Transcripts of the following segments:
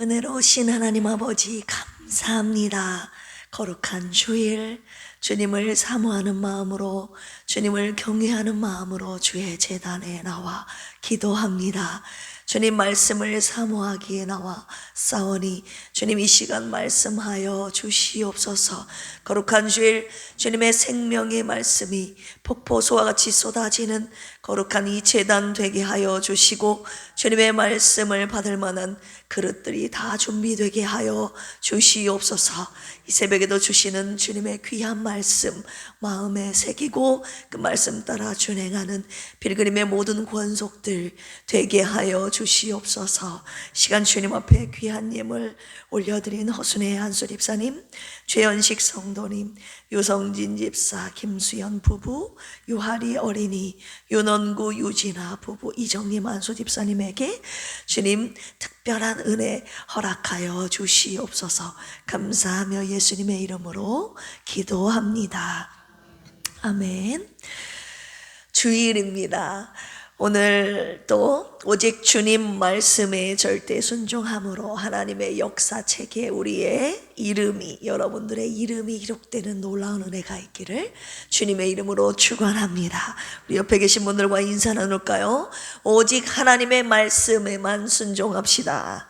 은혜로우신 하나님 아버지 감사합니다. 거룩한 주일 주님을 사모하는 마음으로, 주님을 경외하는 마음으로 주의 제단에 나와 기도합니다. 주님 말씀을 사모하기에 나와 싸우니 주님 이 시간 말씀하여 주시옵소서. 거룩한 주일 주님의 생명의 말씀이 폭포수와 같이 쏟아지는 거룩한 이 제단 되게 하여 주시고, 주님의 말씀을 받을 만한 그릇들이 다 준비되게 하여 주시옵소서. 이 새벽에도 주시는 주님의 귀한 말씀 마음에 새기고 그 말씀 따라 준행하는 필그림의 모든 권속들 되게 하여 주시옵소서. 시간 주님 앞에 귀한 예물 올려드린 허순의 한솔 집사님, 최연식 성도님, 유성진 집사, 김수연 부부, 유하리 어린이, 윤원구 유진아 부부, 이정님 한솔 집사님에게 주님 특별한 은혜 허락하여 주시옵소서. 감사하며 예수님의 이름으로 기도합니다. 아멘. 주일입니다. 오늘 또 오직 주님 말씀에 절대 순종함으로 하나님의 역사책에 우리의 이름이, 여러분들의 이름이 기록되는 놀라운 은혜가 있기를 주님의 이름으로 축원합니다. 우리 옆에 계신 분들과 인사 나눌까요? 오직 하나님의 말씀에만 순종합시다.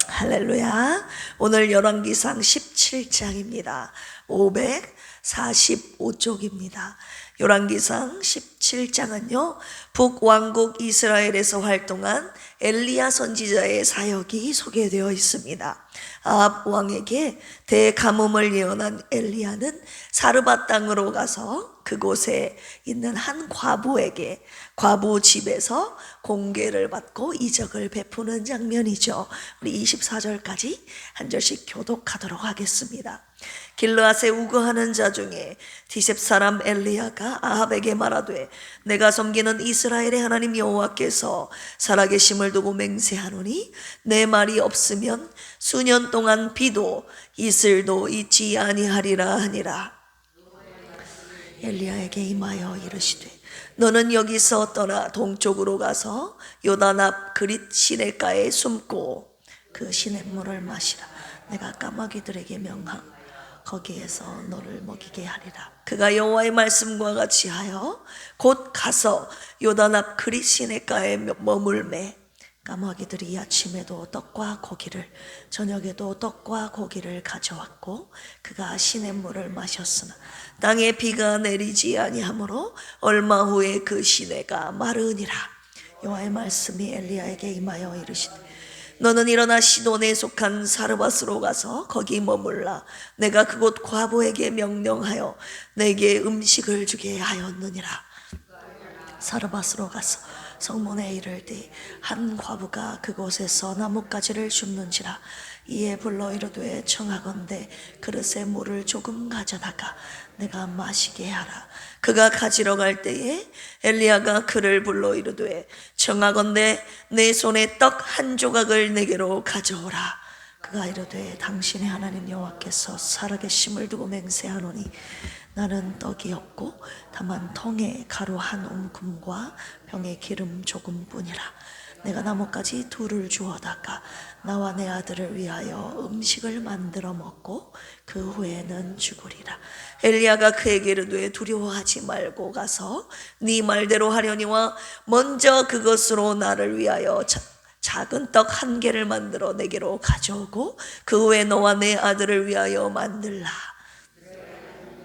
할렐루야. 오늘 열왕기상 17장입니다. 545쪽입니다. 열왕기상 17장은요, 북왕국 이스라엘에서 활동한 엘리야 선지자의 사역이 소개되어 있습니다. 아합 왕에게 대가뭄을 예언한 엘리야는 사르밧 땅으로 가서 그곳에 있는 한 과부에게 과부 집에서 공개를 받고 이적을 베푸는 장면이죠. 우리 24절까지 한 절씩 교독하도록 하겠습니다. 길르앗에 우거하는 자 중에 디셉 사람 엘리야가 아합에게 말하되, 내가 섬기는 이스라엘의 하나님 여호와께서 살아계심을 두고 맹세하노니 내 말이 없으면 수년 동안 비도 이슬도 있지 아니하리라 하니라. 엘리야에게 임하여 이르시되, 너는 여기서 떠나 동쪽으로 가서 요단 앞 그릿 시냇가에 숨고 그 시냇물을 마시라. 내가 까마귀들에게 명함 거기에서 너를 먹이게 하리라. 그가 여호와의 말씀과 같이 하여 곧 가서 요단 앞 그릿 시냇가에 머물매 까마귀들이 아침에도 떡과 고기를 저녁에도 떡과 고기를 가져왔고 그가 시냇물을 마셨으나 땅에 비가 내리지 아니하므로 얼마 후에 그 시내가 마르니라. 여호와의 말씀이 엘리야에게 임하여 이르시되, 너는 일어나 시돈에 속한 사르밧으로 가서 거기 머물라. 내가 그곳 과부에게 명령하여 내게 음식을 주게 하였느니라. 사르밧으로 가서 성문에 이를 때 한 과부가 그곳에서 나뭇가지를 줍는지라. 이에 불러 이르되, 청하건대 그릇에 물을 조금 가져다가 내가 마시게 하라. 그가 가지러 갈 때에 엘리야가 그를 불러 이르되, 청하건대 내 손에 떡 한 조각을 내게로 가져오라. 그가 이르되, 당신의 하나님 여호와께서 살아계심을 두고 맹세하노니 나는 떡이 없고 다만 통에 가루 한 움큼과 병에 기름 조금뿐이라. 내가 나뭇가지 둘을 주어다가 나와 내 아들을 위하여 음식을 만들어 먹고 그 후에는 죽으리라. 엘리야가 그에게 이르되, 두려워하지 말고 가서 네 말대로 하려니와 먼저 그것으로 나를 위하여 작은 떡 한 개를 만들어 내게로 가져오고 그 후에 너와 내 아들을 위하여 만들라.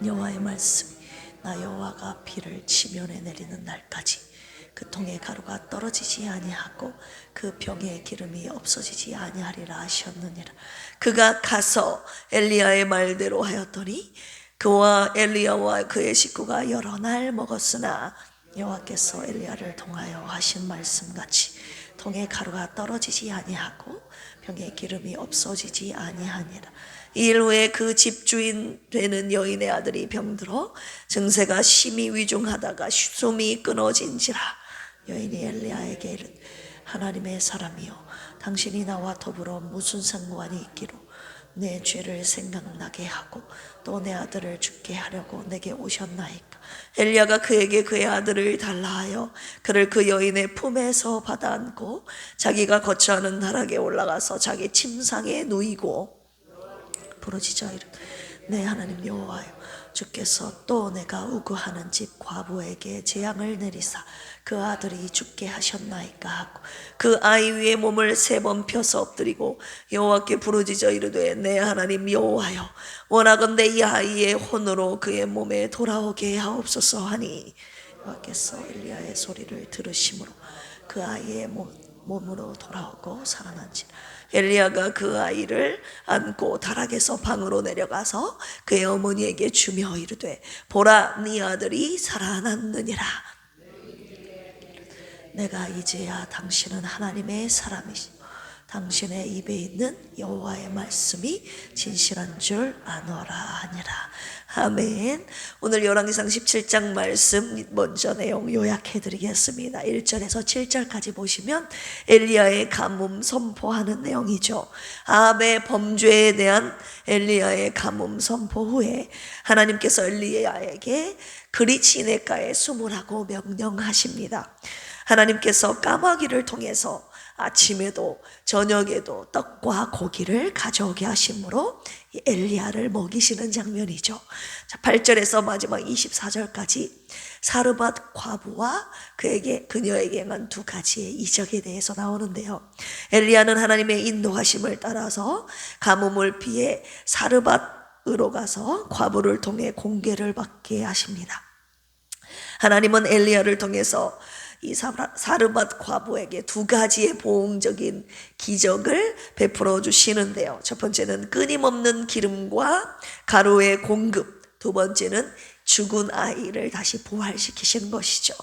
여호와의 말씀이 나 여호와가 비를 지면에 내리는 날까지 그 통에 가루가 떨어지지 아니하고 그 병에 기름이 없어지지 아니하리라 하셨느니라. 그가 가서 엘리야의 말대로 하였더니 그와 엘리야와 그의 식구가 여러 날 먹었으나 여호와께서 엘리야를 통하여 하신 말씀같이 통에 가루가 떨어지지 아니하고 병에 기름이 없어지지 아니하니라. 이일 후에 그 집주인 되는 여인의 아들이 병들어 증세가 심히 위중하다가 숨이 끊어진지라. 여인이 엘리야에게 이르되, 하나님의 사람이여, 당신이 나와 더불어 무슨 상관이 있기로 내 죄를 생각나게 하고 또 내 아들을 죽게 하려고 내게 오셨나이까. 엘리야가 그에게 그의 아들을 달라 하여 그를 그 여인의 품에서 받아 안고 자기가 거처하는 나락에 올라가서 자기 침상에 누이고 부르짖어 이르되 내 하나님 여호와여 주께서 또 내가 우구하는 집 과부에게 재앙을 내리사 그 아들이 죽게 하셨나이까 하고 그 아이 위에 몸을 3번 펴서 엎드리고 여호와께 부르짖어 이르되 내 하나님 여호와여 원하건대 이 아이의 혼으로 그의 몸에 돌아오게 하옵소서 하니 여호와께서 엘리야의 소리를 들으심으로 그 아이의 몸으로 돌아오고 살아난지라. 엘리야가 그 아이를 안고 다락에서 방으로 내려가서 그의 어머니에게 주며 이르되 보라 네 아들이 살아났느니라. 내가 이제야 당신은 하나님의 사람이시고 당신의 입에 있는 여호와의 말씀이 진실한 줄 아노라 하니라. 아멘. 오늘 열왕기상 17장 말씀 먼저 내용 요약해 드리겠습니다. 1절에서 7절까지 보시면 엘리야의 가뭄 선포하는 내용이죠. 아합의 범죄에 대한 엘리야의 가뭄 선포 후에 하나님께서 엘리야에게 그릿 시내가에 숨으라고 명령하십니다. 하나님께서 까마귀를 통해서 아침에도 저녁에도 떡과 고기를 가져오게 하심으로 엘리야를 먹이시는 장면이죠. 8절에서 마지막 24절까지 사르밧 과부와 그녀에게 행한 2가지의 이적에 대해서 나오는데요. 엘리야는 하나님의 인도하심을 따라서 가뭄을 피해 사르밧으로 가서 과부를 통해 공개를 받게 하십니다. 하나님은 엘리야를 통해서 이 사르밧 과부에게 2가지의 보응적인 기적을 베풀어 주시는데요. 첫 번째는 끊임없는 기름과 가루의 공급, 2번째는 죽은 아이를 다시 부활시키시는 것이죠.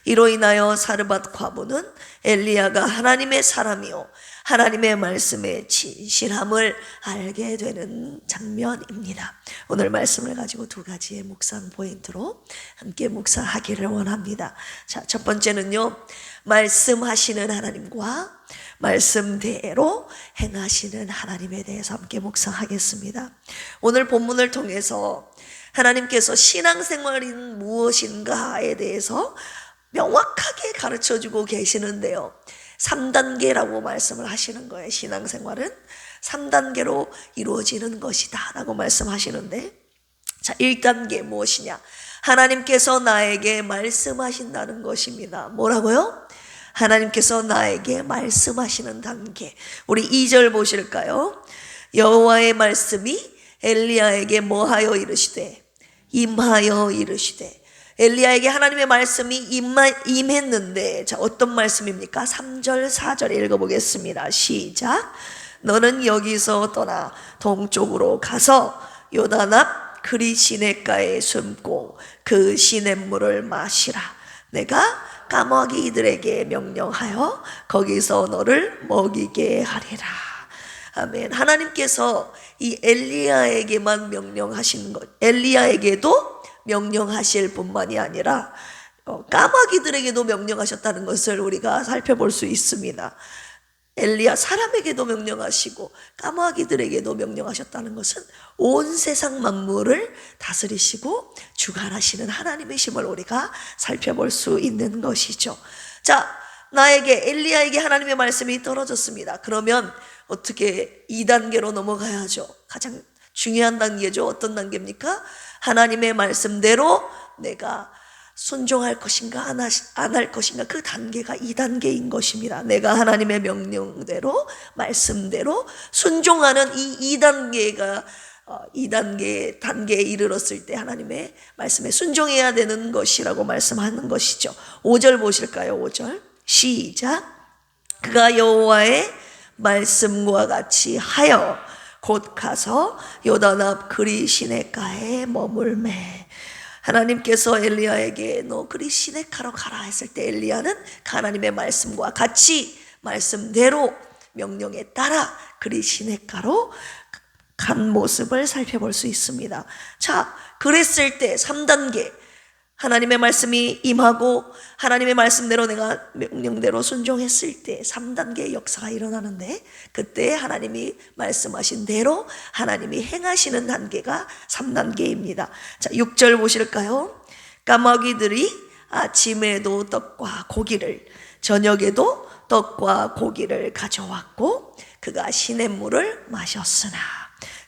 이로 인하여 사르밧 과부는 엘리야가 하나님의 사람이요 하나님의 말씀의 진실함을 알게 되는 장면입니다. 오늘 말씀을 가지고 2가지의 묵상 포인트로 함께 묵상하기를 원합니다. 자, 첫 번째는요, 말씀하시는 하나님과 말씀대로 행하시는 하나님에 대해서 함께 묵상하겠습니다. 오늘 본문을 통해서 하나님께서 신앙생활인 무엇인가에 대해서 명확하게 가르쳐주고 계시는데요. 3단계라고 말씀을 하시는 거예요. 신앙생활은 3단계로 이루어지는 것이다 라고 말씀하시는데, 자, 1단계 무엇이냐? 하나님께서 나에게 말씀하신다는 것입니다. 뭐라고요? 하나님께서 나에게 말씀하시는 단계. 우리 2절 보실까요? 여호와의 말씀이 엘리야에게 뭐하여 이르시되 임하여 이르시되. 엘리야에게 하나님의 말씀이 임했는데, 자, 어떤 말씀입니까? 3절 4절 읽어보겠습니다. 시작. 너는 여기서 떠나 동쪽으로 가서 요단 앞 그릿 시내가에 숨고 그 시냇물을 마시라. 내가 까마귀들에게 명령하여 거기서 너를 먹이게 하리라. 아멘. 하나님께서 이 엘리야에게만 명령하시는 것, 엘리야에게도 명령하실 뿐만이 아니라 까마귀들에게도 명령하셨다는 것을 우리가 살펴볼 수 있습니다. 엘리야 사람에게도 명령하시고 까마귀들에게도 명령하셨다는 것은 온 세상 만물을 다스리시고 주관하시는 하나님이심을 우리가 살펴볼 수 있는 것이죠. 자, 엘리야에게 하나님의 말씀이 떨어졌습니다. 그러면 어떻게 2단계로 넘어가야죠. 가장 중요한 단계죠. 어떤 단계입니까? 하나님의 말씀대로 내가 순종할 것인가 안 할 것인가, 그 단계가 2단계인 것입니다. 내가 하나님의 명령대로 말씀대로 순종하는 이 2단계가 2단계 단계에 이르렀을 때 하나님의 말씀에 순종해야 되는 것이라고 말씀하는 것이죠. 5절 보실까요? 5절 시작. 그가 여호와의 말씀과 같이 하여 곧 가서 요단 앞 그릿 시내가에 머물매. 하나님께서 엘리야에게 너 그릿 시내가로 가라 했을 때 엘리야는 하나님의 말씀과 같이 말씀대로 명령에 따라 그릿 시내가로 간 모습을 살펴볼 수 있습니다. 자, 그랬을 때 3단계 하나님의 말씀이 임하고 하나님의 말씀대로 내가 명령대로 순종했을 때 3단계의 역사가 일어나는데, 그때 하나님이 말씀하신 대로 하나님이 행하시는 단계가 3단계입니다. 자, 6절 보실까요? 까마귀들이 아침에도 떡과 고기를, 저녁에도 떡과 고기를 가져왔고 그가 시냇물을 마셨으나.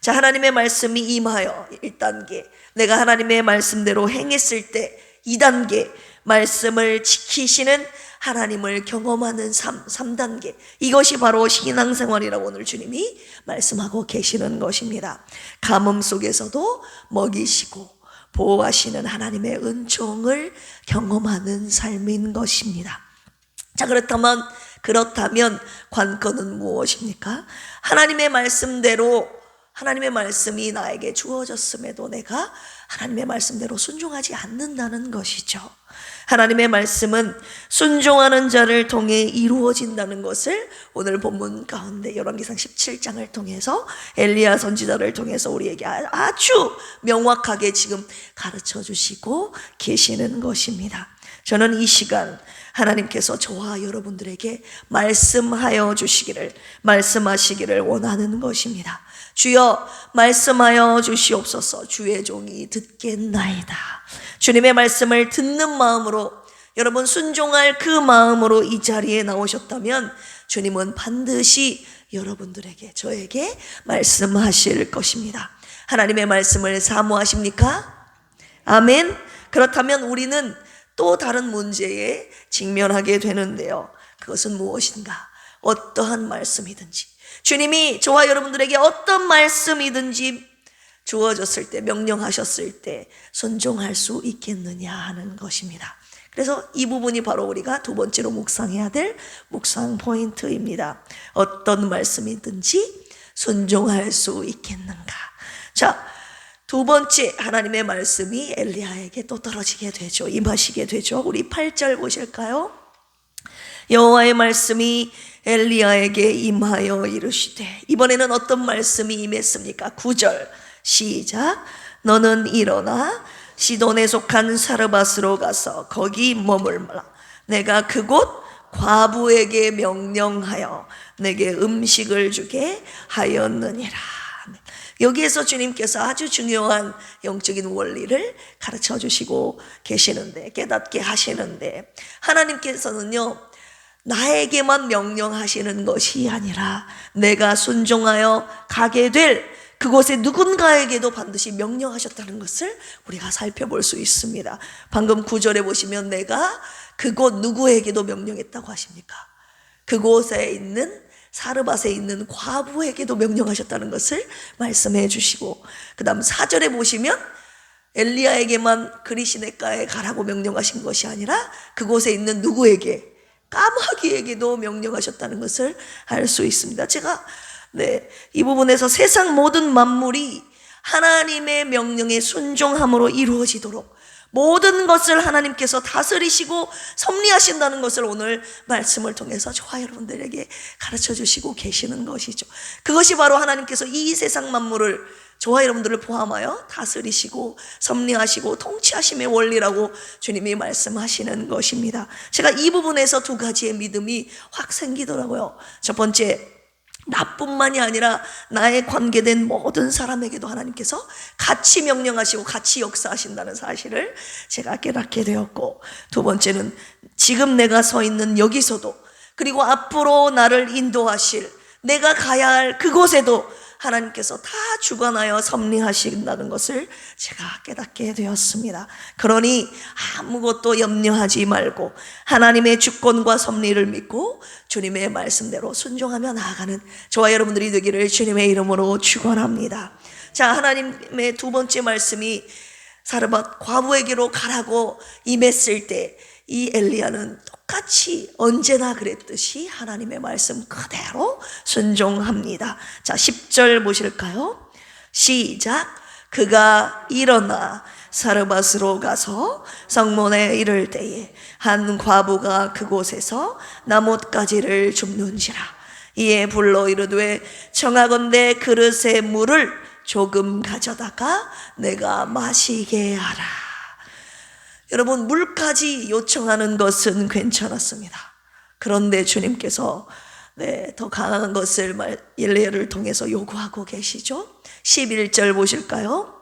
자, 하나님의 말씀이 임하여 1단계, 내가 하나님의 말씀대로 행했을 때 2단계, 말씀을 지키시는 하나님을 경험하는 3단계, 이것이 바로 신앙생활이라고 오늘 주님이 말씀하고 계시는 것입니다. 가뭄 속에서도 먹이시고 보호하시는 하나님의 은총을 경험하는 삶인 것입니다. 자, 그렇다면 관건은 무엇입니까? 하나님의 말씀대로, 하나님의 말씀이 나에게 주어졌음에도 내가 하나님의 말씀대로 순종하지 않는다는 것이죠. 하나님의 말씀은 순종하는 자를 통해 이루어진다는 것을 오늘 본문 가운데 열왕기상 17장을 통해서 엘리야 선지자를 통해서 우리에게 아주 명확하게 지금 가르쳐 주시고 계시는 것입니다. 저는 이 시간 하나님께서 저와 여러분들에게 말씀하시기를 원하는 것입니다. 주여 말씀하여 주시옵소서. 주의 종이 듣겠나이다. 주님의 말씀을 듣는 마음으로, 여러분 순종할 그 마음으로 이 자리에 나오셨다면 주님은 반드시 여러분들에게, 저에게 말씀하실 것입니다. 하나님의 말씀을 사모하십니까? 아멘. 그렇다면 우리는 또 다른 문제에 직면하게 되는데요. 그것은 무엇인가? 어떠한 말씀이든지, 주님이 저와 여러분들에게 어떤 말씀이든지 주어졌을 때, 명령하셨을 때 순종할 수 있겠느냐 하는 것입니다. 그래서 이 부분이 바로 우리가 두 번째로 묵상해야 될 묵상 포인트입니다. 어떤 말씀이든지 순종할 수 있겠는가? 자, 두 번째, 하나님의 말씀이 엘리야에게 또 떨어지게 되죠. 임하시게 되죠. 우리 8절 보실까요? 여호와의 말씀이 엘리야에게 임하여 이르시되. 이번에는 어떤 말씀이 임했습니까? 9절 시작. 너는 일어나 시돈에 속한 사르밧으로 가서 거기 머물라. 내가 그곳 과부에게 명령하여 내게 음식을 주게 하였느니라. 여기에서 주님께서 아주 중요한 영적인 원리를 가르쳐 주시고 계시는데, 깨닫게 하시는데, 하나님께서는요 나에게만 명령하시는 것이 아니라 내가 순종하여 가게 될 그곳에 누군가에게도 반드시 명령하셨다는 것을 우리가 살펴볼 수 있습니다. 방금 9절에 보시면 내가 그곳 누구에게도 명령했다고 하십니까? 그곳에 있는 사르밧에 있는 과부에게도 명령하셨다는 것을 말씀해 주시고, 그 다음 4절에 보시면 엘리야에게만 그리시네가에 가라고 명령하신 것이 아니라 그곳에 있는 누구에게, 까마귀에게도 명령하셨다는 것을 알 수 있습니다. 제가 이 부분에서 세상 모든 만물이 하나님의 명령에 순종함으로 이루어지도록 모든 것을 하나님께서 다스리시고 섭리하신다는 것을 오늘 말씀을 통해서 저와 여러분들에게 가르쳐 주시고 계시는 것이죠. 그것이 바로 하나님께서 이 세상 만물을, 저와 여러분들을 포함하여 다스리시고 섭리하시고 통치하심의 원리라고 주님이 말씀하시는 것입니다. 제가 이 부분에서 두 가지의 믿음이 확 생기더라고요. 첫 번째, 나뿐만이 아니라 나에 관계된 모든 사람에게도 하나님께서 같이 명령하시고 같이 역사하신다는 사실을 제가 깨닫게 되었고, 두 번째는 지금 내가 서 있는 여기서도, 그리고 앞으로 나를 인도하실 내가 가야 할 그곳에도 하나님께서 다 주관하여 섭리하신다는 것을 제가 깨닫게 되었습니다. 그러니 아무것도 염려하지 말고 하나님의 주권과 섭리를 믿고 주님의 말씀대로 순종하며 나아가는 저와 여러분들이 되기를 주님의 이름으로 축원합니다. 자, 하나님의 두 번째 말씀이 사르밧 과부에게로 가라고 임했을 때 이 엘리야는 똑같이 언제나 그랬듯이 하나님의 말씀 그대로 순종합니다. 자, 10절 보실까요? 시작. 그가 일어나 사르밧으로 가서 성문에 이를 때에 한 과부가 그곳에서 나뭇가지를 줍는지라. 이에 불러 이르되 청하건대 그릇에 물을 조금 가져다가 내가 마시게 하라. 여러분, 물까지 요청하는 것은 괜찮았습니다. 그런데 주님께서 더 강한 것을 엘리야를 통해서 요구하고 계시죠. 11절 보실까요?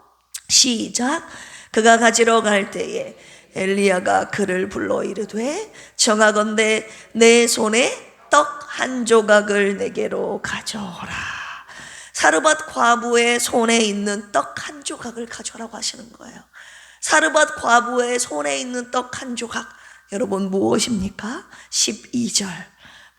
시작. 그가 가지러 갈 때에 엘리야가 그를 불러 이르되 정하건대 내 손에 떡 한 조각을 내게로 가져오라. 사르밧 과부의 손에 있는 떡 한 조각을 가져오라고 하시는 거예요. 사르밧 과부의 손에 있는 떡 한 조각, 여러분 무엇입니까? 12절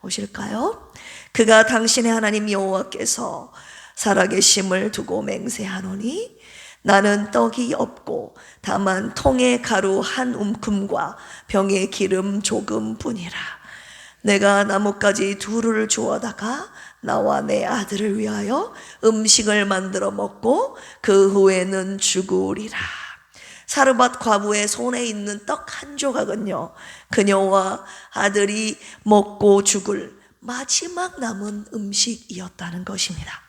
보실까요? 그가 당신의 하나님 여호와께서 살아계심을 두고 맹세하노니 나는 떡이 없고 다만 통에 가루 한 움큼과 병에 기름 조금뿐이라. 내가 나뭇가지 둘을 주워다가 나와 내 아들을 위하여 음식을 만들어 먹고 그 후에는 죽으리라. 사르밧 과부의 손에 있는 떡 한 조각은요, 그녀와 아들이 먹고 죽을 마지막 남은 음식이었다는 것입니다.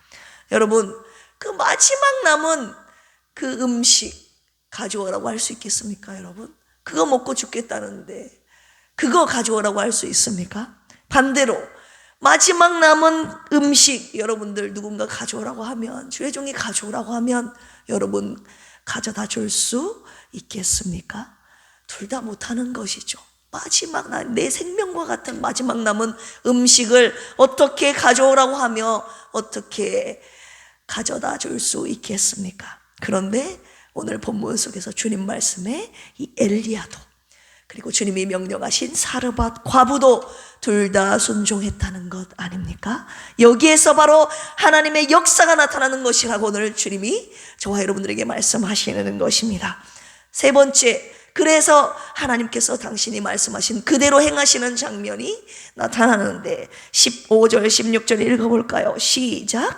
여러분, 그 마지막 남은 그 음식 가져오라고 할 수 있겠습니까, 여러분? 그거 먹고 죽겠다는데 그거 가져오라고 할 수 있습니까? 반대로 마지막 남은 음식 여러분들 누군가 가져오라고 하면, 주의 종이 가져오라고 하면 여러분 가져다 줄 수 있겠습니까? 둘 다 못하는 것이죠. 마지막 내 생명과 같은 마지막 남은 음식을 어떻게 가져오라고 하며 어떻게 가져다 줄 수 있겠습니까? 그런데 오늘 본문 속에서 주님 말씀에 이 엘리야도 그리고 주님이 명령하신 사르밧 과부도 둘 다 순종했다는 것 아닙니까? 여기에서 바로 하나님의 역사가 나타나는 것이라고 오늘 주님이 저와 여러분들에게 말씀하시는 것입니다. 세 번째, 그래서 하나님께서 당신이 말씀하신 그대로 행하시는 장면이 나타나는데 15절 16절 읽어볼까요? 시작.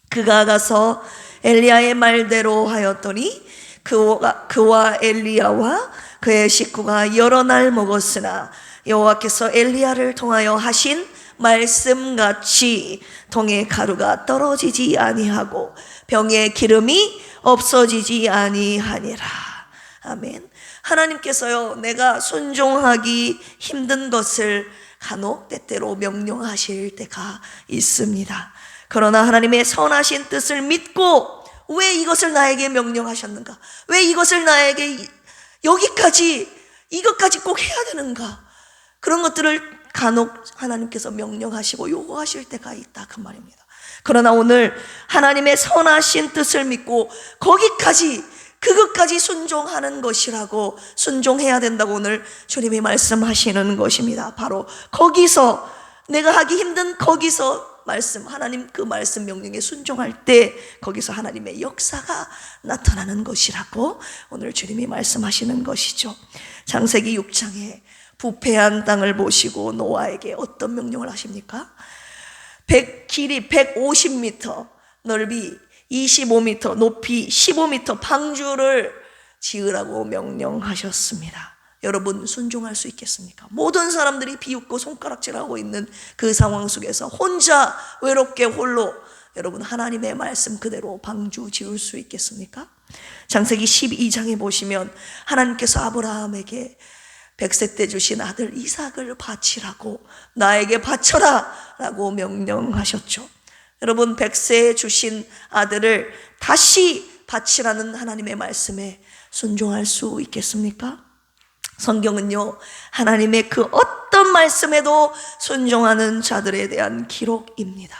그가 가서 엘리야의 말대로 하였더니 그와 엘리야와 그의 식구가 여러 날 먹었으나 여호와께서 엘리야를 통하여 하신 말씀같이 통에 가루가 떨어지지 아니하고 병에 기름이 없어지지 아니하니라. 아멘. 하나님께서요, 내가 순종하기 힘든 것을 간혹 때때로 명령하실 때가 있습니다. 그러나 하나님의 선하신 뜻을 믿고 왜 이것을 나에게 명령하셨는가? 왜 이것을 나에게 여기까지 이것까지 꼭 해야 되는가? 그런 것들을 간혹 하나님께서 명령하시고 요구하실 때가 있다, 그 말입니다. 그러나 오늘 하나님의 선하신 뜻을 믿고 거기까지 그것까지 순종하는 것이라고, 순종해야 된다고 오늘 주님이 말씀하시는 것입니다. 바로 거기서, 내가 하기 힘든 거기서 말씀, 하나님 그 말씀 명령에 순종할 때 거기서 하나님의 역사가 나타나는 것이라고 오늘 주님이 말씀하시는 것이죠. 창세기 6장에 부패한 땅을 보시고 노아에게 어떤 명령을 하십니까? 길이 150m, 넓이 25m, 높이 15m 방주를 지으라고 명령하셨습니다. 여러분 순종할 수 있겠습니까? 모든 사람들이 비웃고 손가락질하고 있는 그 상황 속에서 혼자 외롭게 홀로 여러분 하나님의 말씀 그대로 방주 지을 수 있겠습니까? 창세기 12장에 보시면 하나님께서 아브라함에게 100세 때 주신 아들 이삭을 바치라고, 나에게 바쳐라 라고 명령하셨죠. 여러분 100세에 주신 아들을 다시 바치라는 하나님의 말씀에 순종할 수 있겠습니까? 성경은요, 하나님의 그 어떤 말씀에도 순종하는 자들에 대한 기록입니다.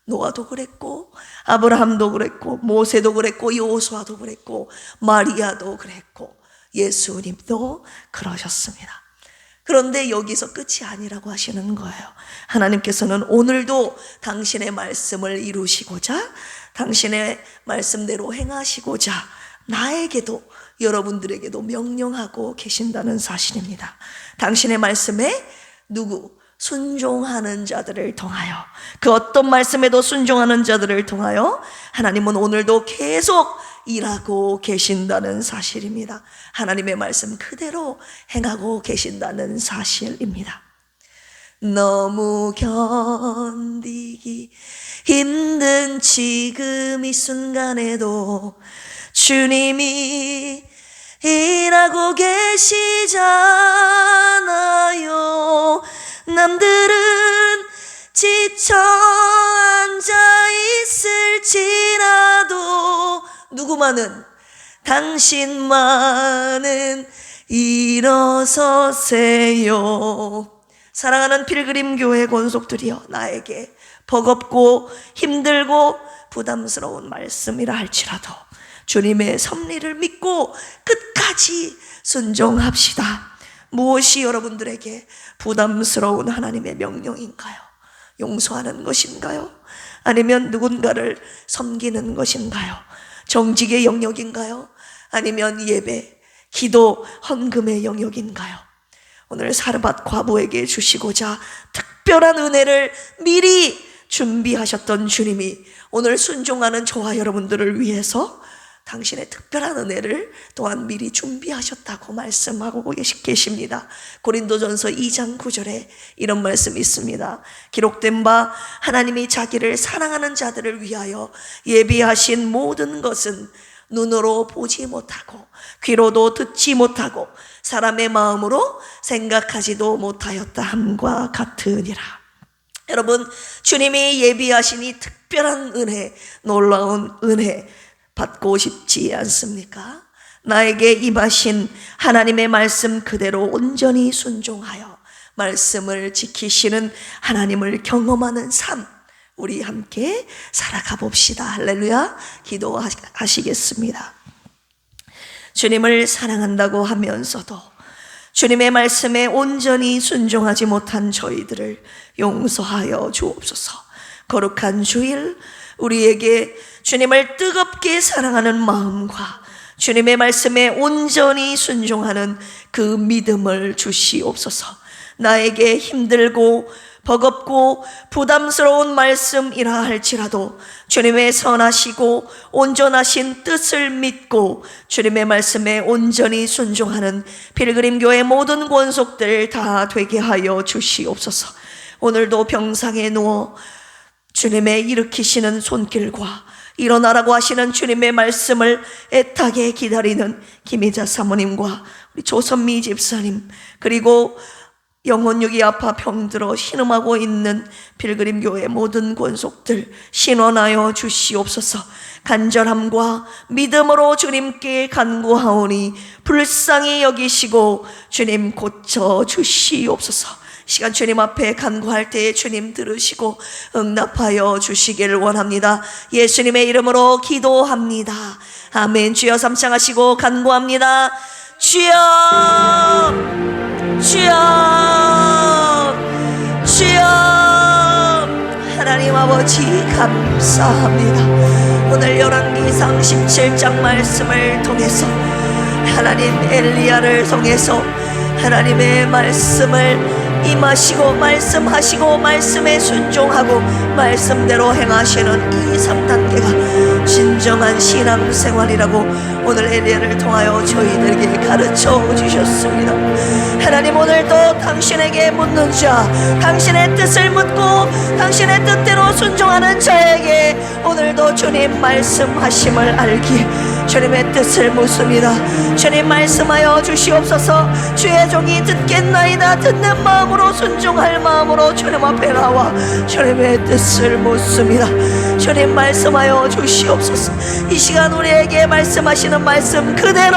노아도 그랬고 아브라함도 그랬고 모세도 그랬고 여호수아도 그랬고 마리아도 그랬고 예수님도 그러셨습니다. 그런데 여기서 끝이 아니라고 하시는 거예요. 하나님께서는 오늘도 당신의 말씀을 이루시고자, 당신의 말씀대로 행하시고자 나에게도 여러분들에게도 명령하고 계신다는 사실입니다. 당신의 말씀에 순종하는 자들을 통하여, 그 어떤 말씀에도 순종하는 자들을 통하여 하나님은 오늘도 계속 일하고 계신다는 사실입니다. 하나님의 말씀 그대로 행하고 계신다는 사실입니다. 너무 견디기 힘든 지금 이 순간에도 주님이 일하고 계시잖아요. 남들은 지쳐 앉아 있을지라도 누구만은, 당신만은 일어서세요. 사랑하는 필그림 교회 권속들이여, 나에게 버겁고 힘들고 부담스러운 말씀이라 할지라도 주님의 섭리를 믿고 끝까지 순종합시다. 무엇이 여러분들에게 부담스러운 하나님의 명령인가요? 용서하는 것인가요? 아니면 누군가를 섬기는 것인가요? 정직의 영역인가요? 아니면 예배, 기도, 헌금의 영역인가요? 오늘 사르밧 과부에게 주시고자 특별한 은혜를 미리 준비하셨던 주님이 오늘 순종하는 저와 여러분들을 위해서 당신의 특별한 은혜를 또한 미리 준비하셨다고 말씀하고 계십니다. 고린도전서 2장 9절에 이런 말씀이 있습니다. 기록된 바 하나님이 자기를 사랑하는 자들을 위하여 예비하신 모든 것은 눈으로 보지 못하고 귀로도 듣지 못하고 사람의 마음으로 생각하지도 못하였다 함과 같으니라. 여러분, 주님이 예비하신 이 특별한 은혜, 놀라운 은혜 받고 싶지 않습니까? 나에게 임하신 하나님의 말씀 그대로 온전히 순종하여 말씀을 지키시는 하나님을 경험하는 삶, 우리 함께 살아가 봅시다. 할렐루야. 기도하시겠습니다. 주님을 사랑한다고 하면서도 주님의 말씀에 온전히 순종하지 못한 저희들을 용서하여 주옵소서. 거룩한 주일, 우리에게 주님을 뜨겁게 사랑하는 마음과 주님의 말씀에 온전히 순종하는 그 믿음을 주시옵소서. 나에게 힘들고 버겁고 부담스러운 말씀이라 할지라도 주님의 선하시고 온전하신 뜻을 믿고 주님의 말씀에 온전히 순종하는 필그림교회 모든 권속들 다 되게 하여 주시옵소서. 오늘도 병상에 누워 주님의 일으키시는 손길과 일어나라고 하시는 주님의 말씀을 애타게 기다리는 김희자 사모님과 우리 조선미 집사님, 그리고 영혼육이 아파 병들어 신음하고 있는 필그림교회 모든 권속들 신원하여 주시옵소서. 간절함과 믿음으로 주님께 간구하오니 불쌍히 여기시고 주님 고쳐 주시옵소서. 시간 주님 앞에 간구할 때에 주님 들으시고 응답하여 주시기를 원합니다. 예수님의 이름으로 기도합니다. 아멘. 주여 삼창하시고 간구합니다. 주여, 주여, 주여. 하나님 아버지 감사합니다. 오늘 열왕기상 17장 말씀을 통해서 하나님 엘리야를 통해서 하나님의 말씀을 임하시고 말씀하시고 말씀에 순종하고 말씀대로 행하시는 이 3단계가 진정한 신앙생활이라고 오늘 엘리야를 통하여 저희들에게 가르쳐 주셨습니다. 하나님, 오늘도 당신에게 묻는 자, 당신의 뜻을 묻고 당신의 뜻대로 순종하는 자에게 오늘도 주님 말씀하심을 알기에 주님의 뜻을 묻습니다. 주님 말씀하여 주시옵소서. 주의 종이 듣겠나이다. 듣는 마음으로 순종할 마음으로 주님 앞에 나와 주님의 뜻을 묻습니다. 주님 말씀하여 주시옵소서. 이 시간 우리에게 말씀하시는 말씀 그대로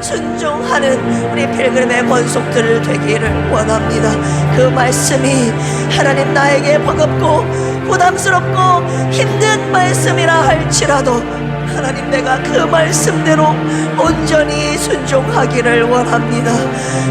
순종하는 우리 필그림의 권속들 되기를 원합니다. 그 말씀이 하나님 나에게 버겁고 부담스럽고 힘든 말씀이라 할지라도 하나님, 내가 그 말씀대로 온전히 순종하기를 원합니다.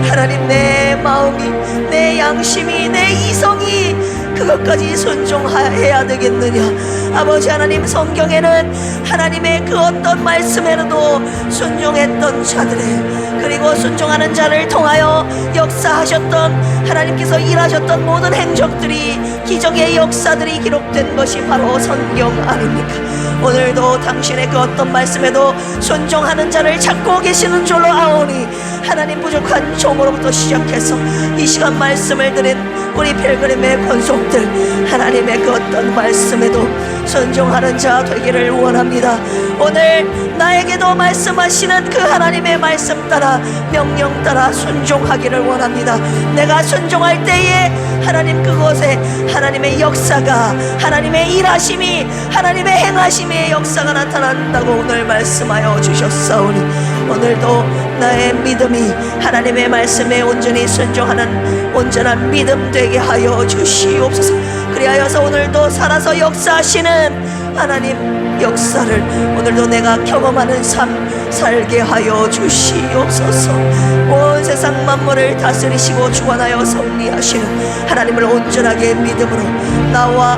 하나님, 내 마음이, 내 양심이, 내 이성이 그것까지 순종해야 되겠느냐. 아버지 하나님, 성경에는 하나님의 그 어떤 말씀에도 순종했던 자들의, 그리고 순종하는 자를 통하여 역사하셨던 하나님께서 일하셨던 모든 행적들이, 기적의 역사들이 기록된 것이 바로 성경 아닙니까? 오늘도 당신의 그 어떤 말씀에도 순종하는 자를 찾고 계시는 줄로 아오니 하나님, 부족한 종으로부터 시작해서 이 시간 말씀을 드린 우리 필그림의 권속들, 하나님의 그 어떤 말씀에도 순종하는 자 되기를 원합니다. 오늘 나에게도 말씀하시는 그 하나님의 말씀 따라, 명령 따라 순종하기를 원합니다. 내가 순종할 때에 하나님, 그곳에 하나님의 역사가, 하나님의 일하심이, 하나님의 행하심의 역사가 나타난다고 오늘 말씀하여 주셨사오니 오늘도 나의 믿음, 믿음이 하나님의 말씀에 온전히 순종하는 온전한 믿음 되게 하여 주시옵소서. 그리하여서 오늘도 살아서 역사하시는 하나님 역사를 오늘도 내가 경험하는 삶 살게 하여 주시옵소서. 온 세상 만물을 다스리시고 주관하여 섭리하시는 하나님을 온전하게 믿음으로 나와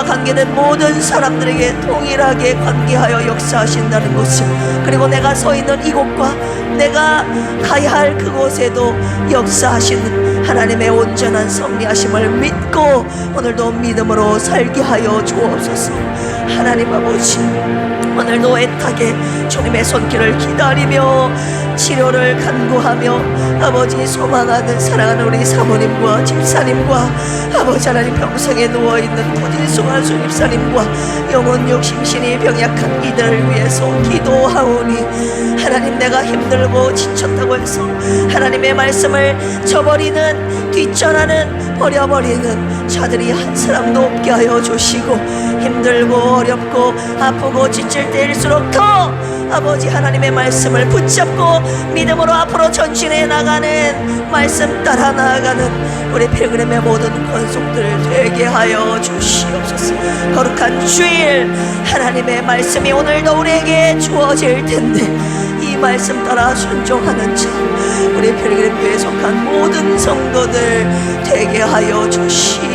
관계된 모든 사람들에게 동일하게 관계하여 역사하신다는 것을, 그리고 내가 서 있는 이곳과 내가 가야 할 그곳에도 역사하시는 하나님의 온전한 섭리하심을 믿고 오늘도 믿음으로 살게 하여 주옵소서. 하나님 아버지, 오늘도 애타게 주님의 손길을 기다리며 치료를 간구하며 아버지 소망하는 사랑하는 우리 사모님과 집사님과 아버지 하나님 병상에 누워있는 고진수가 주집사님과 영혼 욕심신이 병약한 이들을 위해서 기도하오니, 하나님 내가 힘들고 지쳤다고 해서 하나님의 말씀을 저버리는, 뒤전하는, 버려버리는 자들이 한 사람도 없게 하여 주시고, 힘들고 어렵고 아프고 지칠 때일수록 더 아버지 하나님의 말씀을 붙잡고 믿음으로 앞으로 전진해 나가는, 말씀 따라 나아가는 우리 필그림의 모든 권속들 되게 하여 주시옵소서. 거룩한 주일 하나님의 말씀이 오늘도 우리에게 주어질 텐데 이 말씀 따라 순종하는 자 우리 필그림교회에 속한 모든 성도들 되게 하여 주시옵소서.